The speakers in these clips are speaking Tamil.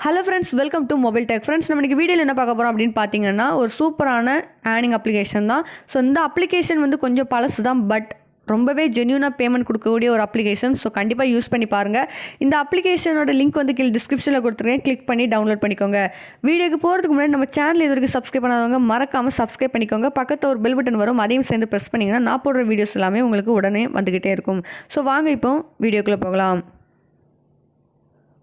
Hello friends, welcome to mobile tech. Friends, நம்ம இன்றைக்கி வீடியோவில் என்ன பார்க்க போகிறோம் அப்படின்னு பார்த்தீங்கன்னா, ஒரு சூப்பரான ஏர்னிங் அப்ளிகேஷன் தான். ஸோ இந்த அப்ளிகேஷன் வந்து கொஞ்சம் பழசு தான், பட் ரொம்பவே ஜென்யூனாக பேமெண்ட் கொடுக்கக்கூடிய ஒரு அப்ளிகேஷன். ஸோ கண்டிப்பாக யூஸ் பண்ணி பாருங்கள். இந்த அப்ளிகேஷனோட லிங்க் வந்து கீழே டிஸ்கிரிப்ஷனில் கொடுத்துருக்கேன், கிளிக் பண்ணி டவுன்லோட் பண்ணிக்கோங்க. வீடியோக்கு போகிறதுக்கு முன்னாடி நம்ம சேனல் இது வரைக்கும் சப்ஸ்கிரைப் பண்ணாதவங்க மறக்காமல் சப்ஸ்கிரைப் பண்ணிக்கோங்க. பக்கத்தில் ஒரு பெல் பட்டன் வரும், அதையும் சேர்ந்து ப்ரெஸ் பண்ணிங்கன்னா நான் போடுற வீடியோஸ் எல்லாமே உங்களுக்கு உடனே வந்துக்கிட்டே இருக்கும். ஸோ வாங்க இப்போ வீடியோக்குள்ளே போகலாம்.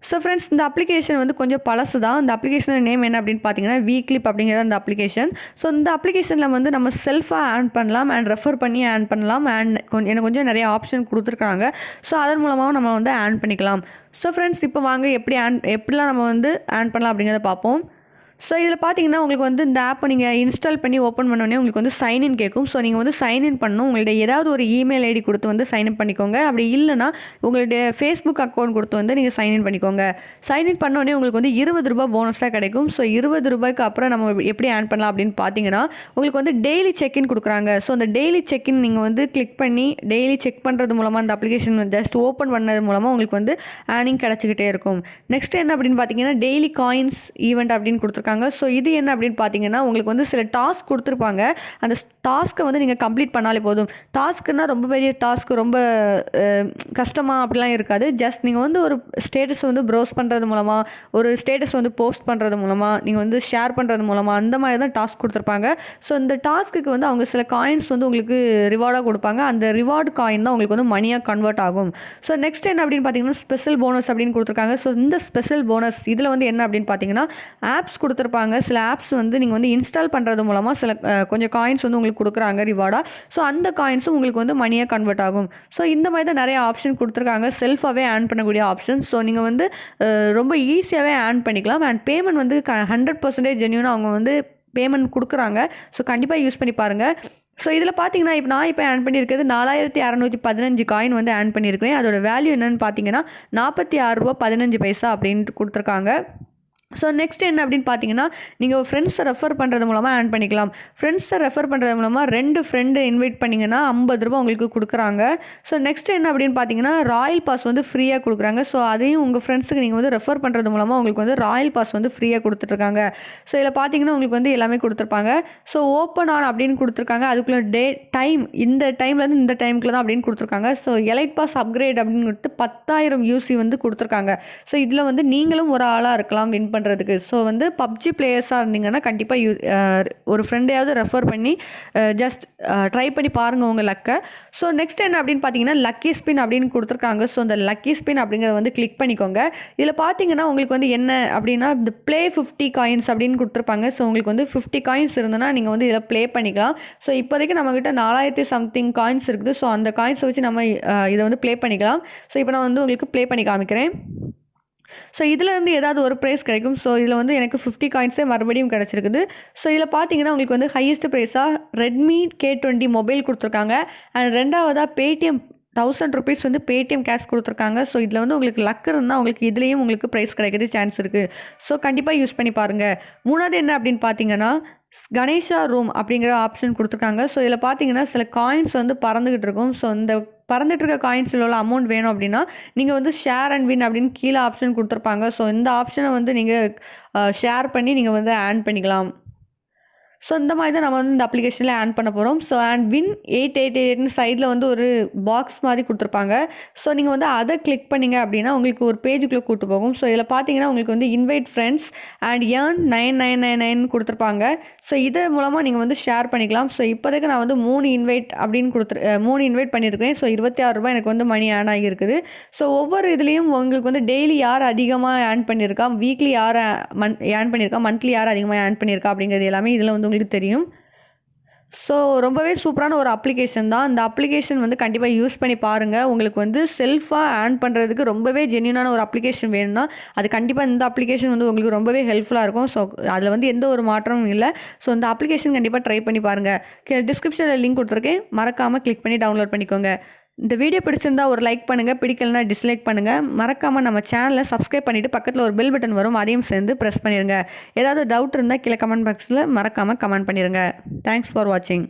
ஸோ ஃப்ரெண்ட்ஸ், இந்த அப்ளிகேஷன் வந்து கொஞ்சம் பழசு தான். இந்த அப்ளிகேஷனோட நேம் என்ன அப்படின்னு பார்த்தீங்கன்னா Vclip அப்படிங்கிற அந்த அப்ளிகேஷன். ஸோ இந்த அப்ளிகேஷனில் வந்து நம்ம செல்ஃபாக ஏர்ன் பண்ணலாம் அண்ட் ரெஃபர் பண்ணி ஏர்ன் பண்ணலாம் அண்ட் எனக்கு கொஞ்சம் நிறைய ஆப்ஷன் கொடுத்துருக்காங்க. ஸோ அதன் மூலமாக நம்ம வந்து ஏர்ன் பண்ணிக்கலாம். ஸோ ஃப்ரெண்ட்ஸ், இப்போ வாங்க எப்படிலாம் நம்ம வந்து ஏர்ன் பண்ணலாம் அப்படிங்கிறத பார்ப்போம். ஸோ இதில் பார்த்தீங்கன்னா உங்களுக்கு வந்து இந்த ஆப்பை நீங்கள் இன்ஸ்டால் பண்ணி ஓப்பன் பண்ணோடனே உங்களுக்கு வந்து சைன்இன் கேட்கும். ஸோ நீங்கள் வந்து சைன்இன் பண்ணணும். உங்களுடைய ஏதாவது ஒரு இமெயில் ஐடி கொடுத்து வந்து சைன்இன் பண்ணிக்கோங்க. அப்படி இல்லைனா உங்களுடைய ஃபேஸ்புக் அக்கௌண்ட் கொடுத்து வந்து நீங்கள் சைன்இன் பண்ணிக்கோங்க. சைன்இன் பண்ணோடனே உங்களுக்கு வந்து ₹20 போனஸாக கிடைக்கும். ஸோ ₹20 அப்புறம் நம்ம எப்படி ஏர்ன் பண்ணலாம் அப்படின்னு பார்த்தீங்கன்னா, உங்களுக்கு வந்து டெய்லி செக்இன் கொடுக்குறாங்க. ஸோ அந்த டெய்லி செக்இன் நீங்கள் வந்து கிளிக் பண்ணி டெய்லி செக் பண்ணுறது மூலமாக அந்த அப்ளிகேஷன் ஜஸ்ட் ஓப்பன் பண்ணது மூலமாக உங்களுக்கு வந்து ஏர்னிங் கிடச்சிக்கிட்டே இருக்கும். நெக்ஸ்ட் என்ன அப்படின்னு பார்த்தீங்கன்னா, டெய்லி காயின்ஸ் ஈவெண்ட் அப்படின்னு கொடுத்துருக்காங்க. ஸோ இது என்ன அப்படின்னு பார்த்தீங்கன்னா, உங்களுக்கு வந்து சில டாஸ்க் கொடுத்துருப்பாங்க. அந்த டாஸ்க்கை வந்து நீங்கள் கம்ப்ளீட் பண்ணாலே போதும். டாஸ்க்குன்னா ரொம்ப பெரிய டாஸ்க், ரொம்ப கஷ்டமாக அப்படிலாம் இருக்காது. ஜஸ்ட் நீங்கள் வந்து ஒரு ஸ்டேட்டஸ் வந்து ப்ரௌஸ் பண்ணுறது மூலமாக, ஒரு ஸ்டேட்டஸ் வந்து போஸ்ட் பண்ணுறது மூலமாக, நீங்கள் வந்து ஷேர் பண்ணுறது மூலமாக அந்த மாதிரி தான் டாஸ்க் கொடுத்துருப்பாங்க. ஸோ இந்த டாஸ்க்குக்கு வந்து அவங்க சில காயின்ஸ் வந்து உங்களுக்கு ரிவார்டாக கொடுப்பாங்க. அந்த ரிவார்டு காயின் தான் உங்களுக்கு வந்து மணியாக கன்வெர்ட் ஆகும். ஸோ நெக்ஸ்ட் என்ன அப்படின்னு பார்த்தீங்கன்னா, ஸ்பெஷல் போனஸ் அப்படின்னு கொடுத்துருக்காங்க. ஸோ இந்த ஸ்பெஷல் போனஸ் இதில் வந்து என்ன அப்படின்னு பார்த்தீங்கன்னா, ஆப்ஸ் கொடுத்துருப்பாங்க. சில ஆப்ஸ் வந்து நீங்கள் வந்து இன்ஸ்டால் பண்ணுறது மூலமாக சில கொஞ்சம் காயின்ஸ் வந்து உங்களுக்கு கொடுக்குறாங்க ரிவார்டாக. ஸோ அந்த காயின்ஸும் உங்களுக்கு வந்து மணியாக கன்வெர்ட் ஆகும். ஸோ இந்த மாதிரி தான் நிறைய ஆப்ஷன் கொடுத்துருக்காங்க, செல்ஃபாகவே ஏர்ன் பண்ணக்கூடிய ஆப்ஷன். ஸோ நீங்கள் வந்து ரொம்ப ஈஸியாகவே ஏர்ன் பண்ணிக்கலாம். அண்ட் பேமெண்ட் வந்து 100% ஜென்யூனாக அவங்க வந்து பேமெண்ட் கொடுக்குறாங்க. ஸோ கண்டிப்பாக யூஸ் பண்ணி பாருங்கள். ஸோ இதில் பார்த்தீங்கன்னா, நான் இப்போ ஏர்ன் பண்ணியிருக்கிறது 4615 காயின் வந்து ஏர்ன் பண்ணியிருக்கிறேன். அதோட வேல்யூ என்னென்னு பார்த்தீங்கன்னா ₹46.15 அப்படின்ட்டு கொடுத்துருக்காங்க. ஸோ நெக்ஸ்ட் என்ன அப்படின்னு பார்த்தீங்கன்னா, நீங்கள் ஃப்ரெண்ட்ஸை ரெஃபர் பண்ணுறது மூலமாக ஏர்ன் பண்ணிக்கலாம். ஃப்ரெண்ட்ஸை ரெஃபர் பண்ணுறது மூலமாக 2 ஃப்ரெண்டு இன்வைட் பண்ணிங்கன்னா ₹50 உங்களுக்கு கொடுக்குறாங்க. ஸோ நெக்ஸ்ட் என்ன அப்படின்னு பார்த்தீங்கன்னா, ராயல் பாஸ் வந்து ஃப்ரீயாக கொடுக்குறாங்க. ஸோ அதையும் உங்கள் ஃப்ரெண்ட்ஸுக்கு நீங்கள் வந்து ரெஃபர் பண்ணுறது மூலமாக உங்களுக்கு வந்து ராயல் பாஸ் வந்து ஃப்ரீயாக கொடுத்துட்ருக்காங்க. ஸோ இதில் பார்த்தீங்கன்னா உங்களுக்கு வந்து எல்லாமே கொடுத்துருப்பாங்க. ஸோ ஓப்பன் ஆன் அப்படின்னு கொடுத்துருக்காங்க. அதுக்குள்ளே டைம் இந்த டைம்லேருந்து இந்த டைமுக்குள்ள தான் அப்படின்னு கொடுத்துருக்காங்க. ஸோ எலைட் பாஸ் அப்கிரேட் அப்படின்னு சொல்லிட்டு 10,000 UC வந்து கொடுத்துருக்காங்க. ஸோ இதில் வந்து நீங்களும் ஒரு ஆளாக இருக்கலாம் வின் பண்ணுறதுக்கு. ஸோ வந்து பப்ஜி பிளேயர்ஸாக இருந்தீங்கன்னா கண்டிப்பாக ஒரு ஃப்ரெண்டையாவது ரெஃபர் பண்ணி ஜஸ்ட் ட்ரை பண்ணி பாருங்கள் உங்கள் லக்கை. ஸோ நெக்ஸ்ட் என்ன அப்படின்னு பார்த்தீங்கன்னா, லக்கி ஸ்பின் அப்படின்னு கொடுத்துருக்காங்க. ஸோ அந்த லக்கி ஸ்பின் அப்படிங்கிறத வந்து கிளிக் பண்ணிக்கோங்க. இதில் பார்த்தீங்கன்னா உங்களுக்கு வந்து என்ன அப்படின்னா, இந்த ப்ளே 50 காயின்ஸ் அப்படின்னு கொடுத்துருப்பாங்க. ஸோ உங்களுக்கு வந்து 50 காயின்ஸ் இருந்ததுன்னா நீங்கள் வந்து இதில் ப்ளே பண்ணிக்கலாம். ஸோ இப்போதைக்கு நம்மக்கிட்ட 4000 சம்திங் காயின்ஸ் இருக்குது. ஸோ அந்த காயின்ஸை வச்சு நம்ம இதை வந்து ப்ளே பண்ணிக்கலாம். ஸோ இப்போ நான் வந்து உங்களுக்கு ப்ளே பண்ணி காமிக்கிறேன். ஸோ இதிலேருந்து ஏதாவது ஒரு ப்ரைஸ் கிடைக்கும். ஸோ இதில் வந்து எனக்கு 50 காயின்ஸே மறுபடியும் கிடச்சிருக்குது. ஸோ இதில் பார்த்தீங்கன்னா உங்களுக்கு வந்து ஹையஸ்ட் ப்ரைஸாக Redmi K20 மொபைல் கொடுத்துருக்காங்க. அண்ட் ரெண்டாவதாக Paytm ₹1000 வந்து Paytm கேஷ் கொடுத்துருக்காங்க. ஸோ இதில் வந்து உங்களுக்கு லக் இருந்தால் உங்களுக்கு இதுலேயும் உங்களுக்கு ப்ரைஸ் கிடைக்கிறது சான்ஸ் இருக்குது. ஸோ கண்டிப்பாக யூஸ் பண்ணி பாருங்கள். மூணாவது என்ன அப்படின்னு பார்த்தீங்கன்னா, கணேஷா ரூம் அப்படிங்கிற ஆப்ஷன் கொடுத்துருக்காங்க. ஸோ இதில் பார்த்தீங்கன்னா சில காயின்ஸ் வந்து பறந்துக்கிட்டு இருக்கும். ஸோ இந்த பறந்துட்டு இருக்க காயின்ஸில் உள்ள அமௌண்ட் வேணும் அப்படின்னா நீங்கள் வந்து ஷேர் அண்ட் வின் அப்படின்னு கீழே ஆப்ஷன் கொடுத்துருப்பாங்க. ஸோ இந்த ஆப்ஷனை வந்து நீங்கள் ஷேர் பண்ணி நீங்கள் வந்து ஏர்ன் பண்ணிக்கலாம். ஸோ இந்த மாதிரி தான் நம்ம வந்து இந்த அப்ளிகேஷனில் ஏர்ன் பண்ண போகிறோம். ஸோ அண்ட் வின் 888 சைடில் வந்து ஒரு பாக்ஸ் மாதிரி கொடுத்துருப்பாங்க. ஸோ நீங்கள் வந்து அதை கிளிக் பண்ணிங்க அப்படின்னா உங்களுக்கு ஒரு பேஜுக்குள்ளே கூட்டு போகும். ஸோ இதில் பார்த்தீங்கன்னா உங்களுக்கு வந்து இன்வைட் ஃப்ரெண்ட்ஸ் அண்ட் ஏர்ன் 9999 கொடுத்துருப்பாங்க. ஸோ இது மூலமாக நீங்கள் வந்து ஷேர் பண்ணிக்கலாம். ஸோ இப்போதைக்கு நான் வந்து 3 இன்வைட் பண்ணியிருக்கேன். ஸோ ₹26 எனக்கு வந்து மணி ஏர்ன் ஆகியிருக்குது. ஸோ ஒவ்வொரு இதுலேயும் உங்களுக்கு வந்து டெய்லி யார் அதிகமாக ஏர்ன் பண்ணியிருக்கா, வீக்லி யார் ஏர்ன் பண்ணியிருக்கா, மந்த்லி யார் அதிகமாக ஏர்ன் பண்ணியிருக்கா அப்படிங்கிறது எல்லாமே இதில் வந்து உங்களுக்கு தெரியும். ஸோ ரொம்பவே சூப்பரான ஒரு அப்ளிகேஷன் தான். இந்த அப்ளிகேஷன் வந்து கண்டிப்பாக யூஸ் பண்ணி பாருங்கள். உங்களுக்கு வந்து செல்ஃபாக ஏர்ன் பண்ணுறதுக்கு ரொம்பவே ஜென்யூனான ஒரு அப்ளிகேஷன் வேணும்னா அது கண்டிப்பாக இந்த அப்ளிகேஷன் வந்து உங்களுக்கு ரொம்பவே ஹெல்ப்ஃபுல்லாக இருக்கும். ஸோ அதில் வந்து எந்த ஒரு மாற்றமும் இல்லை. ஸோ இந்த அப்ளிகேஷன் கண்டிப்பாக ட்ரை பண்ணி பாருங்கள். டிஸ்கிரிப்ஷனில் லிங்க் கொடுத்துருக்கேன், மறக்காமல் கிளிக் பண்ணி டவுன்லோட் பண்ணிக்கோங்க. இந்த வீடியோ பிடிச்சிருந்தா ஒரு லைக் பண்ணுங்கள், பிடிக்கலனா டிஸ்லைக் பண்ணுங்கள். மறக்காமல் நம்ம சேனலை சப்ஸ்கிரைப் பண்ணிவிட்டு பக்கத்தில் ஒரு பெல் பட்டன் வரும், அதையும் சேர்ந்து ப்ரெஸ் பண்ணிடுங்க. ஏதாவது டவுட் இருந்தால் கீழே கமெண்ட் பாக்ஸில் மறக்காமல் கமெண்ட் பண்ணிடுங்க. தேங்க்ஸ் ஃபார் வாட்சிங்.